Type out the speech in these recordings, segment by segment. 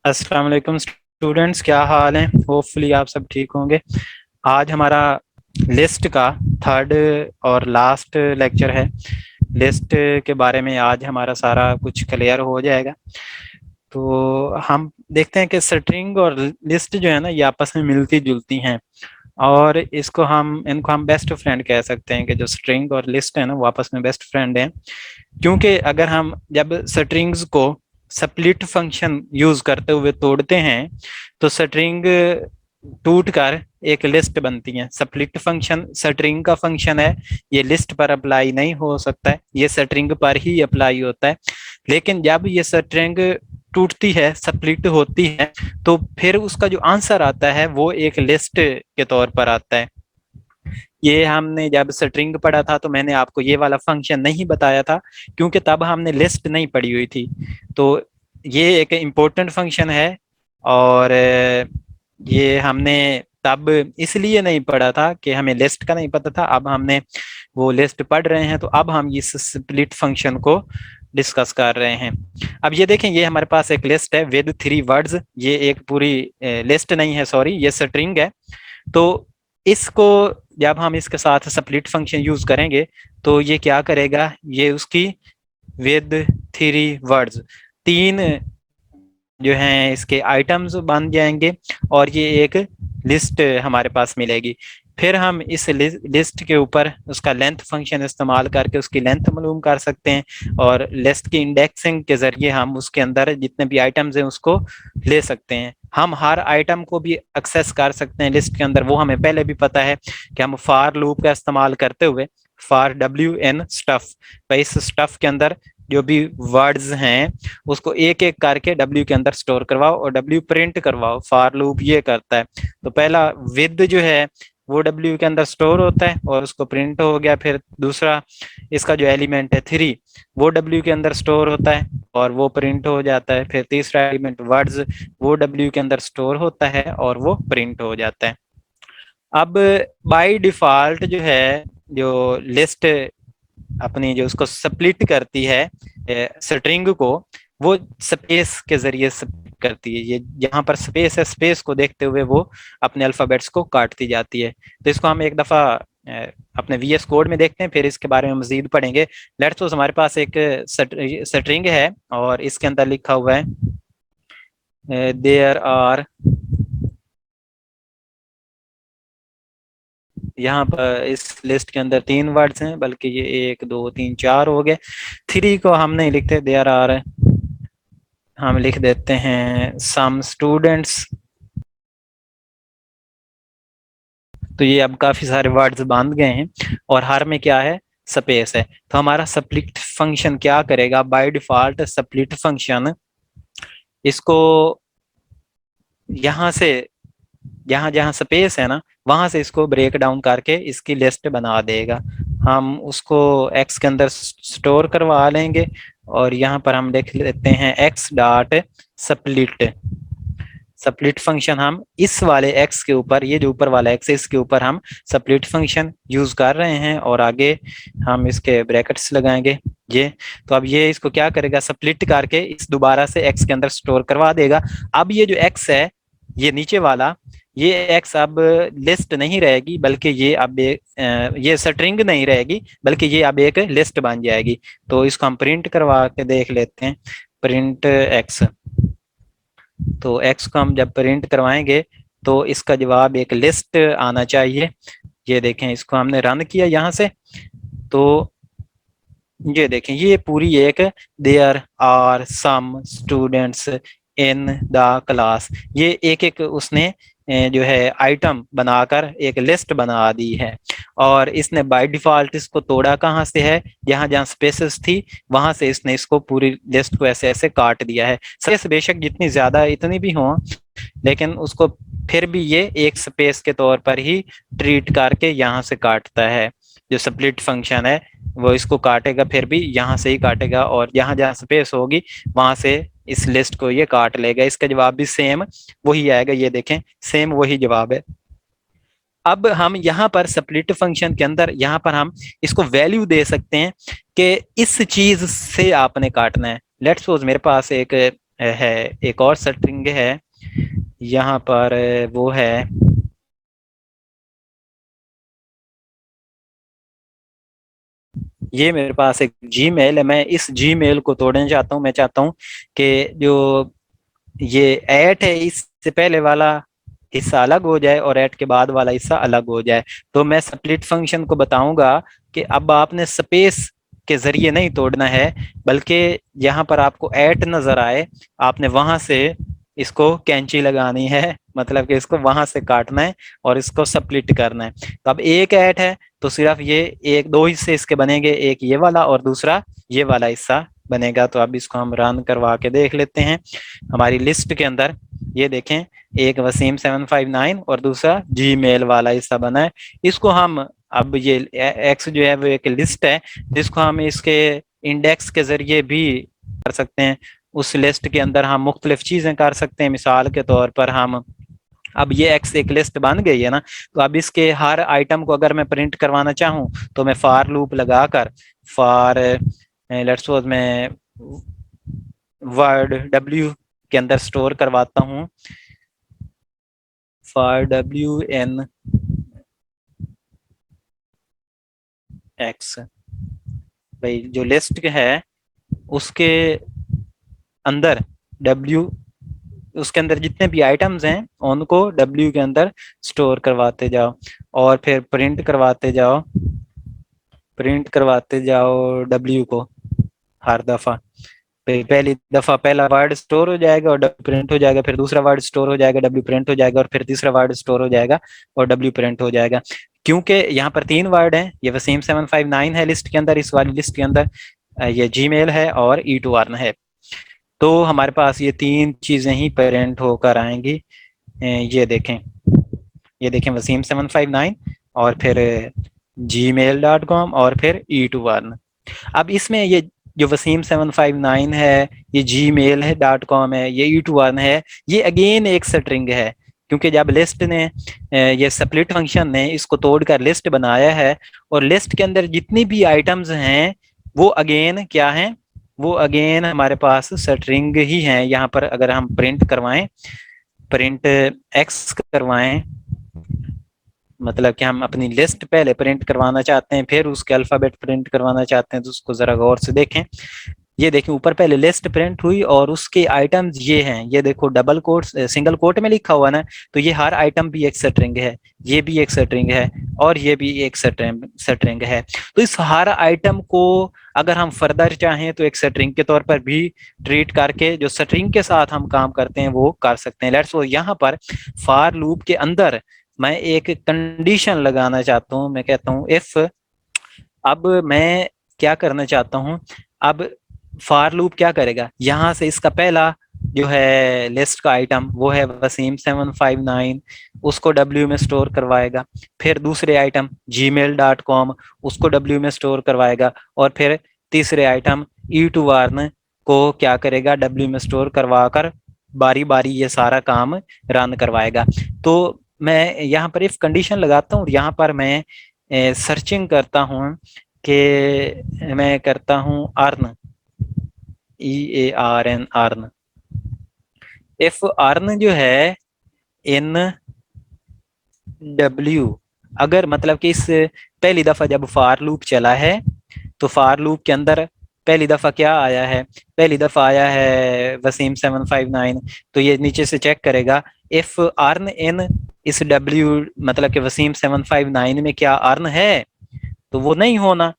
अस्सलाम वालेकुम स्टूडेंट्स, क्या हाल है। होपफुली आप सब ठीक होंगे। आज हमारा लिस्ट का थर्ड और लास्ट लेक्चर है। लिस्ट के बारे में आज हमारा सारा कुछ क्लियर हो जाएगा। तो हम देखते हैं कि स्ट्रिंग और लिस्ट जो है ना, ये आपस में मिलती जुलती हैं। और इनको हम बेस्ट फ्रेंड कह सकते हैं कि जो स्ट्रिंग और लिस्ट है ना, वो आपस में बेस्ट फ्रेंड हैं। क्योंकि अगर हम जब स्ट्रिंग्स को स्प्लिट फंक्शन यूज करते हुए तोड़ते हैं, तो स्ट्रिंग टूट कर एक लिस्ट बनती है। स्प्लिट फंक्शन स्ट्रिंग का फंक्शन है, ये लिस्ट पर अप्लाई नहीं हो सकता है, ये स्ट्रिंग पर ही अप्लाई होता है। लेकिन जब ये स्ट्रिंग टूटती है, स्प्लिट होती है, तो फिर उसका जो आंसर आता है वो एक लिस्ट के तौर पर आता है। ये हमने जब स्ट्रिंग पढ़ा था तो मैंने आपको ये वाला फंक्शन नहीं बताया था, क्योंकि तब हमने लिस्ट नहीं पढ़ी हुई थी। तो ये एक इम्पोर्टेंट फंक्शन है। और ये हमने तब इसलिए नहीं पढ़ा था कि हमें लिस्ट का नहीं पता था। अब हमने वो लिस्ट पढ़ रहे हैं, तो अब हम इस स्प्लिट फंक्शन को डिस्कस कर रहे हैं। अब ये देखें, ये हमारे पास एक लिस्ट है विद 3 वर्ड्स। ये एक पूरी लिस्ट नहीं है, सॉरी, ये स्ट्रिंग है। तो इसको जब हम इसके साथ स्प्लिट फंक्शन यूज करेंगे, तो ये क्या करेगा, ये उसकी विद 3 वर्ड्स, 3 जो हैं इसके आइटम्स बन जाएंगे, और ये एक लिस्ट हमारे पास मिलेगी। फिर हम इस लिस्ट के ऊपर उसका लेंथ फंक्शन इस्तेमाल करके उसकी लेंथ मालूम कर सकते हैं, और लिस्ट की इंडेक्सिंग के जरिए हम उसके अंदर जितने भी आइटम्स हैं उसको ले सकते हैं। हम हर आइटम को भी एक्सेस कर सकते हैं लिस्ट के अंदर। वो हमें पहले भी पता है कि हम फॉर लूप का इस्तेमाल करते हुए फॉर डब्ल्यू एन स्टफ, इस स्टफ के अंदर जो भी वर्ड्स हैं उसको एक एक करके डब्ल्यू के अंदर स्टोर करवाओ और डब्ल्यू प्रिंट करवाओ। फॉर लूप ये करता है। तो पहला विद जो है वो डब्ल्यू के अंदर स्टोर होता है और उसको प्रिंट हो गया। फिर दूसरा, इसका जो एलिमेंट है 3, वो डब्ल्यू के अंदर स्टोर होता है और वो प्रिंट हो जाता है। फिर तीसरा एलिमेंट वर्ड्स, वो डब्ल्यू के अंदर स्टोर होता है और वो प्रिंट हो जाता है। अब बाय डिफॉल्ट जो है, जो लिस्ट अपनी जो उसको स्प्लिट करती है स्ट्रिंग को, वो स्पेस के जरिए स्प्लिट करती है। ये जहां पर स्पेस है, स्पेस को देखते हुए वो अपने अल्फाबेट्स को काटती जाती है। तो इसको हम एक दफा अपने वीएस कोड में देखते हैं, फिर इसके बारे में मजीद पढ़ेंगे। लेट्स सपोज हमारे पास एक स्ट्रिंग है और इसके अंदर लिखा हुआ है देयर आर, यहाँ पर इस लिस्ट के अंदर 3 वर्ड्स हैं, बल्कि ये 1 2 3 4 हो गए। 3 को हम नहीं लिखते, देयर आर हम लिख देते हैं सम स्टूडेंट्स। तो ये अब काफी सारे वर्ड्स बांध गए हैं और हर में क्या है, स्पेस है। तो हमारा स्प्लिट फंक्शन क्या करेगा, बाय डिफॉल्ट स्प्लिट फंक्शन इसको यहाँ से, जहां जहां स्पेस है ना, वहां से इसको ब्रेक डाउन करके इसकी लिस्ट बना देगा। हम उसको एक्स के अंदर स्टोर करवा लेंगे और यहाँ पर हम लिख लेते हैं x dot split. Split function हम इस वाले एक्स के ऊपर, ये जो ऊपर वाला एक्स है इसके ऊपर हम स्प्लिट फंक्शन यूज कर रहे हैं, और आगे हम इसके ब्रैकेट्स लगाएंगे ये। तो अब ये इसको क्या करेगा, स्प्लिट करके इस दोबारा से एक्स के अंदर स्टोर करवा देगा। अब ये जो एक्स है, ये नीचे वाला, ये एक्स अब लिस्ट नहीं रहेगी, बल्कि ये अब ये स्ट्रिंग नहीं रहेगी, बल्कि ये अब एक लिस्ट बन जाएगी। तो इसको हम प्रिंट करवा के देख लेते हैं, प्रिंट एक्स। तो एक्स को हम जब प्रिंट करवाएंगे तो इसका जवाब एक लिस्ट आना चाहिए। ये देखें, इसको हमने रन किया यहाँ से, तो ये देखें, ये पूरी एक there are some students in the class, ये एक एक उसने जो है आइटम बनाकर एक लिस्ट बना दी है। और इसने बाय डिफॉल्ट इसको तोड़ा कहाँ से है, जहां जहां स्पेसेस थी वहां से इसने इसको पूरी लिस्ट को ऐसे ऐसे काट दिया है। स्पेस बेशक जितनी ज्यादा इतनी भी हो, लेकिन उसको फिर भी ये एक स्पेस के तौर पर ही ट्रीट करके यहाँ से काटता है। जो स्प्लिट फंक्शन है वो इसको काटेगा, फिर भी यहाँ से ही काटेगा, और जहां जहां स्पेस होगी वहां से इस लिस्ट को ये काट लेगा। इसका जवाब भी सेम वही आएगा। ये देखें, सेम वही जवाब है। अब हम यहाँ पर स्प्लिट फंक्शन के अंदर यहाँ पर हम इसको वैल्यू दे सकते हैं कि इस चीज से आपने काटना है। लेट्स सपोज मेरे पास एक है, एक और स्ट्रिंग है यहाँ पर, वो है ये मेरे पास एक जीमेल है, मैं इस जीमेल को तोड़ना चाहता हूँ। मैं चाहता हूँ कि जो ये ऐट है इससे पहले वाला हिस्सा अलग हो जाए और ऐट के बाद वाला हिस्सा अलग हो जाए। तो मैं स्प्लिट फंक्शन को बताऊंगा कि अब आपने स्पेस के जरिए नहीं तोड़ना है, बल्कि यहाँ पर आपको ऐट नजर आए, आपने वहां से इसको कैंची लगानी है, मतलब कि इसको वहां से काटना है और इसको स्प्लिट करना है। तो अब एक ऐट है तो सिर्फ ये एक दो हिस्से इसके बनेंगे, एक ये वाला और दूसरा ये वाला हिस्सा बनेगा। तो अब इसको हम रन करवा के देख लेते हैं। हमारी लिस्ट के अंदर ये देखें, एक वसीम 759 और दूसरा जीमेल वाला हिस्सा बना है। इसको हम अब ये एक्स जो है वो एक लिस्ट है जिसको हम इसके इंडेक्स के जरिए भी कर सकते हैं। उस लिस्ट के अंदर हम मुख्तलिफ चीजें कर सकते हैं। मिसाल के तौर पर हम अब ये एक्स एक लिस्ट बन गई है ना, तो अब इसके हर आइटम को अगर मैं प्रिंट करवाना चाहूँ तो मैं फॉर लूप लगाकर फॉर लेट्स सपोज मैं वर्ड डब्ल्यू के अंदर स्टोर करवाता हूँ, फॉर डब्ल्यू एन एक्स, भाई जो लिस्ट है उसके अंदर डब्ल्यू, उसके अंदर जितने भी आइटम्स हैं उनको डब्ल्यू के अंदर स्टोर करवाते जाओ और फिर प्रिंट करवाते जाओ डब्ल्यू को हर दफा। पहली दफा पहला वर्ड स्टोर हो जाएगा और डब्ल्यू प्रिंट हो जाएगा, फिर दूसरा वर्ड स्टोर हो जाएगा, डब्ल्यू प्रिंट हो जाएगा, और फिर तीसरा वर्ड स्टोर हो जाएगा और डब्ल्यू प्रिंट हो जाएगा। क्योंकि यहाँ पर तीन वर्ड हैं, ये वसीम 759 है लिस्ट के अंदर, इस वाली लिस्ट के अंदर ये जीमेल है और ई टू अर्न है। तो हमारे पास ये तीन चीजें ही प्रिंट होकर आएंगी। ये देखें, ये देखें वसीम 759 और फिर gmail.com और फिर ई टू अर्न। अब इसमें ये जो वसीम 759 है, ये जीमेल है .com है, ये ई टू अर्न है, ये अगेन एक स्ट्रिंग है। क्योंकि जब लिस्ट ने ये स्प्लिट फंक्शन ने इसको तोड़कर लिस्ट बनाया है और लिस्ट के अंदर जितनी भी आइटम्स हैं वो अगेन क्या हैं, वो अगेन हमारे पास स्ट्रिंग ही हैं। यहाँ पर अगर हम प्रिंट करवाएं, प्रिंट एक्स करवाएं, मतलब कि हम अपनी लिस्ट पहले प्रिंट करवाना चाहते हैं फिर उसके अल्फाबेट प्रिंट करवाना चाहते हैं, तो उसको जरा गौर से देखें। ये देखें ऊपर पहले लिस्ट प्रिंट हुई और उसके आइटम्स ये हैं, ये देखो डबल कोट सिंगल कोट में लिखा हुआ ना, तो ये हर आइटम भी एक स्ट्रिंग है, ये भी एक स्ट्रिंग है और ये भी एक स्ट्रिंग है। तो इस हर आइटम को अगर हम फर्दर चाहें तो एक स्ट्रिंग के तौर पर भी ट्रीट करके जो स्ट्रिंग के साथ हम काम करते हैं वो कर सकते हैं। लेट्स सो यहाँ पर फॉर लूप के अंदर मैं एक कंडीशन लगाना चाहता हूँ। मैं कहता हूँ इफ, अब मैं क्या करना चाहता हूँ, अब फॉर लूप क्या करेगा, यहाँ से इसका पहला जो है लिस्ट का आइटम वो है वसीम 759, उसको डब्ल्यू में स्टोर करवाएगा। फिर दूसरे आइटम gmail.com, उसको डब्ल्यू में स्टोर करवाएगा। और फिर तीसरे आइटम ई टू अर्न को क्या करेगा, डब्ल्यू में स्टोर करवा कर बारी बारी ये सारा काम रन करवाएगा। तो मैं यहाँ पर इफ कंडीशन लगाता हूँ, यहाँ पर मैं सर्चिंग करता हूँ कि मैं करता हूँ earn, EARN earn. If earn जो है इन डब्ल्यू, अगर मतलब कि इस पहली दफा जब फॉर लूप चला है तो फॉर लूप के अंदर पहली दफा क्या आया है, पहली दफा आया है वसीम 759, तो ये नीचे से चेक करेगा इफ अर्न इन इस डब्ल्यू, मतलब कि वसीम 759 में क्या अर्न है, तो वो नहीं होना,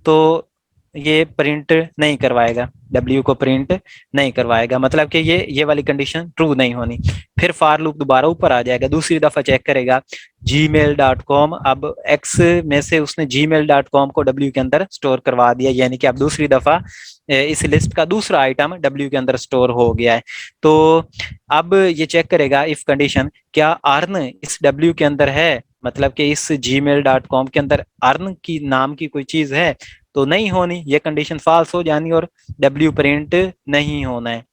तो ये प्रिंट नहीं करवाएगा, डब्ल्यू को प्रिंट नहीं करवाएगा, मतलब कि ये वाली कंडीशन ट्रू नहीं होनी। फिर फॉर लूप दोबारा ऊपर आ जाएगा, दूसरी दफा चेक करेगा gmail.com, अब एक्स में से उसने gmail.com को डब्ल्यू के अंदर स्टोर करवा दिया, यानी कि अब दूसरी दफा इस लिस्ट का दूसरा आइटम डब्ल्यू के अंदर स्टोर हो गया है। तो अब ये चेक करेगा इफ कंडीशन क्या अर्न इस डब्ल्यू के अंदर है, मतलब कि इस gmail.com के अंदर अर्न की नाम की कोई चीज है, तो नहीं होनी, ये कंडीशन फॉल्स हो जानी और डब्ल्यू प्रिंट नहीं होना है।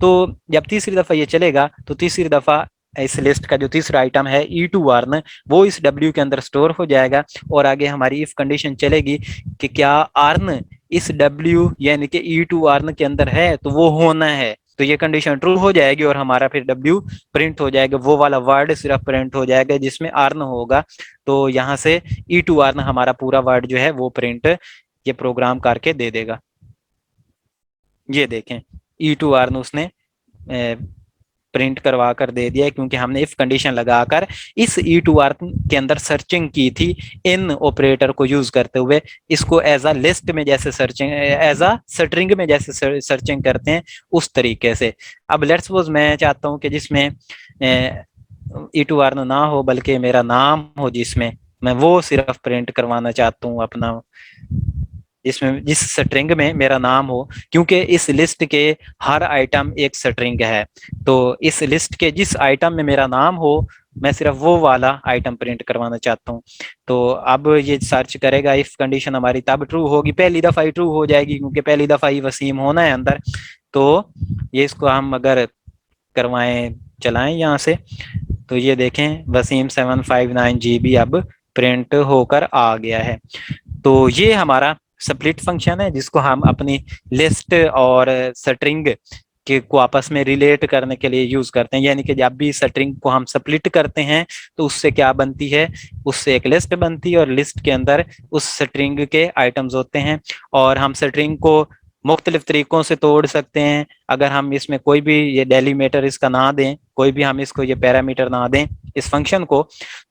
तो जब तीसरी दफा ये चलेगा तो तीसरी दफा इस लिस्ट का जो तीसरा आइटम है ई टू अर्न वो इस डब्ल्यू के अंदर स्टोर हो जाएगा और आगे हमारी इफ कंडीशन चलेगी कि क्या अर्न इस डब्ल्यू यानी कि ई टू अर्न के अंदर है, तो वो होना है। तो ये कंडीशन ट्रू हो जाएगी और हमारा फिर W प्रिंट हो जाएगा, वो वाला वर्ड सिर्फ प्रिंट हो जाएगा जिसमें अर्न होगा। तो यहाँ से ई टू अर्न हमारा पूरा वर्ड जो है वो प्रिंट ये प्रोग्राम करके दे देगा। ये देखें ई टू अर्न उसने प्रिंट करवा कर दे दिया, क्योंकि हमने इफ कंडीशन लगाकर इस ई टू अर्न के अंदर सर्चिंग की थी इन ऑपरेटर को यूज करते हुए। इसको एज अ लिस्ट में जैसे सर्चिंग, एज अ स्ट्रिंग में जैसे सर्चिंग करते हैं उस तरीके से। अब लेट्स सपोज मैं चाहता हूं कि जिसमें ई टू अर्न ना हो बल्कि मेरा नाम हो, जिसमें मैं वो सिर्फ प्रिंट करवाना चाहता हूँ अपना, जिसमें जिस स्ट्रिंग में मेरा नाम हो, क्योंकि इस लिस्ट के हर आइटम एक स्ट्रिंग है। तो इस लिस्ट के जिस आइटम में मेरा नाम हो मैं सिर्फ वो वाला आइटम प्रिंट करवाना चाहता हूँ। तो अब ये सर्च करेगा, इफ कंडीशन हमारी तब ट्रू होगी, पहली दफा ही ट्रू हो जाएगी क्योंकि पहली दफा ही वसीम होना है अंदर। तो ये इसको हम अगर करवाएं, चलाएं यहाँ से, तो ये देखें वसीम 759 GB अब प्रिंट होकर आ गया है। तो ये हमारा स्प्लिट फंक्शन है जिसको हम अपनी लिस्ट और स्ट्रिंग के को आपस में रिलेट करने के लिए यूज करते हैं। यानी कि जब भी स्ट्रिंग को हम स्प्लिट करते हैं तो उससे क्या बनती है, उससे एक लिस्ट बनती है और लिस्ट के अंदर उस स्ट्रिंग के आइटम्स होते हैं। और हम स्ट्रिंग को मुख्तलिफ तरीकों से तोड़ सकते हैं। अगर हम इसमें कोई भी ये डेलीमीटर इसका ना दें, कोई भी हम इसको ये पैरामीटर ना दें इस फंक्शन को,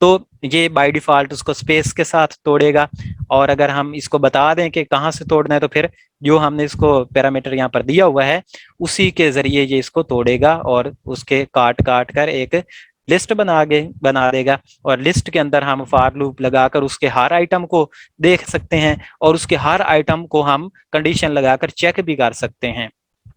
तो ये बाय डिफॉल्ट उसको स्पेस के साथ तोड़ेगा। और अगर हम इसको बता दें कि कहाँ से तोड़ना है तो फिर जो हमने इसको पैरामीटर यहाँ पर दिया हुआ है उसी के जरिए ये इसको तोड़ेगा और उसके काट काट कर एक लिस्ट बना देगा। और लिस्ट के अंदर हम फॉर लूप लगाकर उसके हर आइटम को देख सकते हैं और उसके हर आइटम को हम कंडीशन लगाकर चेक भी कर सकते हैं।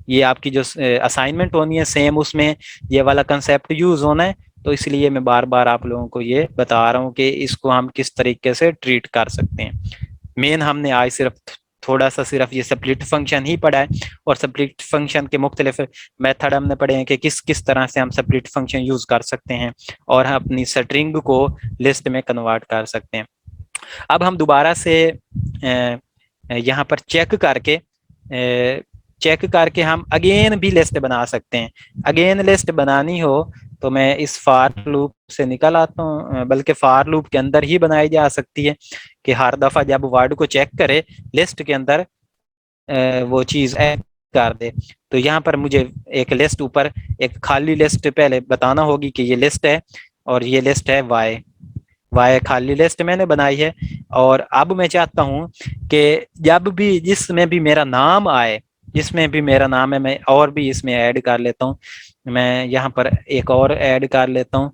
ये आपकी जो असाइनमेंट होनी है सेम उसमें ये वाला कंसेप्ट यूज होना है। तो इसलिए मैं बार बार आप लोगों को ये बता रहा हूँ कि इसको हम किस तरीके से ट्रीट कर सकते हैं। मेन हमने आज सिर्फ थोड़ा सा सिर्फ ये स्प्लिट फंक्शन ही पढ़ा है और स्प्लिट फंक्शन के मुख्तलिफ मेथड हमने पढ़े हैं कि किस किस तरह से हम स्प्लिट फंक्शन यूज कर सकते हैं और हम अपनी स्ट्रिंग को लिस्ट में कन्वर्ट कर सकते हैं। अब हम दोबारा से यहाँ पर चेक करके हम अगेन भी लिस्ट बना सकते हैं। अगेन लिस्ट बनानी हो तो मैं इस फॉर लूप से निकल आता हूँ, बल्कि फॉर लूप के अंदर ही बनाई जा सकती है कि हर दफा जब वर्ड को चेक करे लिस्ट के अंदर वो चीज ऐड कर दे। तो यहाँ पर मुझे एक लिस्ट ऊपर एक खाली लिस्ट पहले बताना होगी कि ये लिस्ट है और ये लिस्ट है वाई खाली लिस्ट मैंने बनाई है। और अब मैं चाहता हूँ कि जब भी जिसमें भी मेरा नाम आए, जिसमें भी मेरा नाम है, मैं और भी इसमें ऐड कर लेता हूँ। मैं यहाँ पर एक और ऐड कर लेता हूँ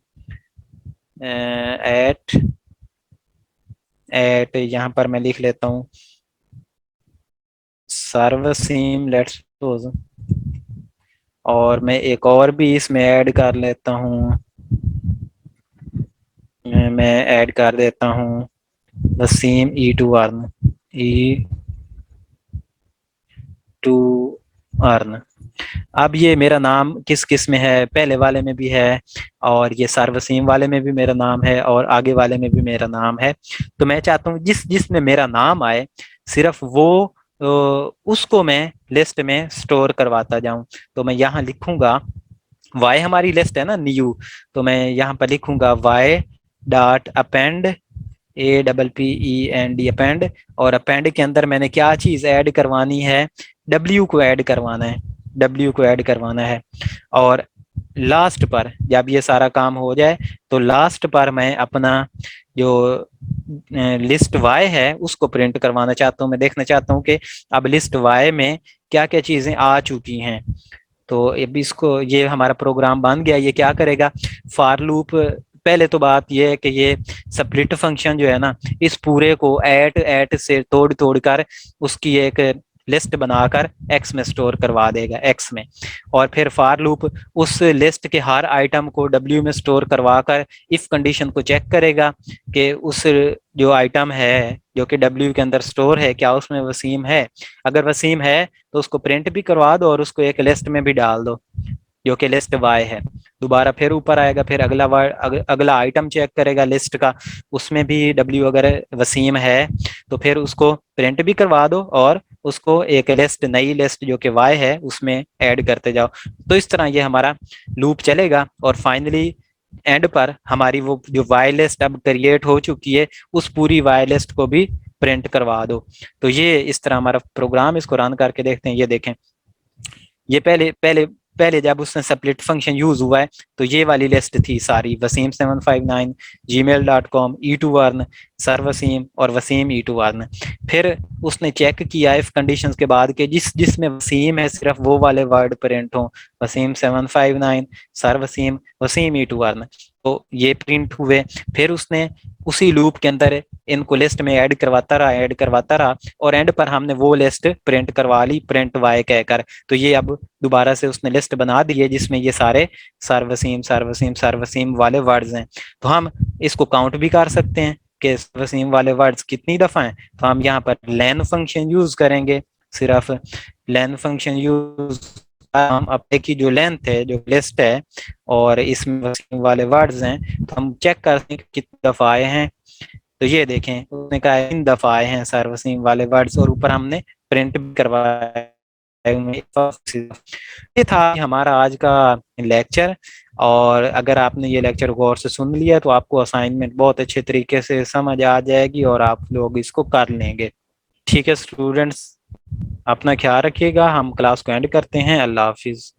एट यहाँ पर मैं लिख लेता हूँ सर्वसीम लेट्स सपोज, और मैं एक और भी इसमें ऐड कर लेता हूँ, मैं ऐड कर देता हूँ वसीम ई टू अर्न। अब ये मेरा नाम किस किस में है, पहले वाले में भी है और ये सर्वसीम वाले में भी मेरा नाम है और आगे वाले में भी मेरा नाम है। तो मैं चाहता हूँ जिसमें मेरा नाम आए सिर्फ वो उसको मैं लिस्ट में स्टोर करवाता जाऊं। तो मैं यहाँ लिखूंगा वाई हमारी लिस्ट है ना न्यू, तो मैं यहाँ पर लिखूंगा y dot append APPEND append, और अपेंड के अंदर मैंने क्या चीज ऐड करवानी है, W को ऐड करवाना है, W को ऐड करवाना है। और लास्ट पर जब ये सारा काम हो जाए तो लास्ट पर मैं अपना जो लिस्ट वाई है उसको प्रिंट करवाना चाहता हूँ। मैं देखना चाहता हूँ कि अब लिस्ट वाई में क्या क्या चीजें आ चुकी हैं। तो अब इसको ये हमारा प्रोग्राम बन गया। ये क्या करेगा, फॉर लूप, पहले तो बात ये है कि ये स्प्लिट फंक्शन जो है ना इस पूरे को एट से तोड़ तोड़ कर उसकी एक लिस्ट बनाकर एक्स में स्टोर करवा देगा एक्स में। और फिर फॉर लूप उस लिस्ट के हर आइटम को W में स्टोर करवा कर इफ कंडीशन को चेक करेगा कि उस जो आइटम है जो कि W के अंदर स्टोर है क्या उसमें वसीम है। अगर वसीम है तो उसको प्रिंट भी करवा दो और उसको एक लिस्ट में भी डाल दो जो कि लिस्ट वाई है। दोबारा फिर ऊपर आएगा, फिर अगला आइटम चेक करेगा लिस्ट का, उसमें भी W अगर वसीम है तो फिर उसको प्रिंट भी करवा दो और उसको एक लिस्ट, नई लिस्ट जो कि वाई है उसमें ऐड करते जाओ। तो इस तरह ये हमारा लूप चलेगा और फाइनली एंड पर हमारी वो जो वाई लिस्ट अब क्रिएट हो चुकी है उस पूरी वाई लिस्ट को भी प्रिंट करवा दो। तो ये इस तरह हमारा प्रोग्राम, इसको रन करके देखते हैं। ये देखें, ये पहले पहले पहले जब उसने स्प्लिट फंक्शन यूज हुआ है तो ये वाली लिस्ट थी सारी, वसीम759, gmail.com, e2earn, सर वसीम और वसीम e2earn। फिर उसने चेक किया इफ कंडीशंस के बाद के जिसमें वसीम है सिर्फ वो वाले वर्ड प्रिंट हो, वसीम759, सर वसीम, वसीम e2earn, तो ये प्रिंट हुए। फिर उसने उसी लूप के अंदर इनको लिस्ट में ऐड करवाता रहा और एंड पर हमने वो लिस्ट प्रिंट करवा ली, प्रिंट वाई कहकर। तो ये अब दोबारा से उसने लिस्ट बना दी है जिसमें ये सारे सर वसीम वाले वर्ड्स हैं। तो हम इसको काउंट भी कर सकते हैं कि वसीम वाले वर्ड्स कितनी दफा हैं। तो हम यहाँ पर लेन फंक्शन यूज करेंगे, सिर्फ लेन फंक्शन यूज, हम अपने की जो लेंथ है, जो लिस्ट है और इसमें वसीम वाले वर्ड्स हैं, तो हम चेक करते हैं कि कितनी दफा आए हैं। तो ये देखें, उसने कहा 3 दफा आए हैं सर वसीम वाले वर्ड्स और ऊपर हमने प्रिंट भी करवाया। ये था हमारा आज का लेक्चर। और अगर आपने ये लेक्चर गौर से सुन लिया तो आपको असाइनमेंट बहुत अच्छे तरीके से समझ आ जाएगी और आप लोग इसको कर लेंगे। ठीक है स्टूडेंट्स, अपना ख्याल रखिएगा। हम क्लास को एंड करते हैं। अल्लाह हाफिज।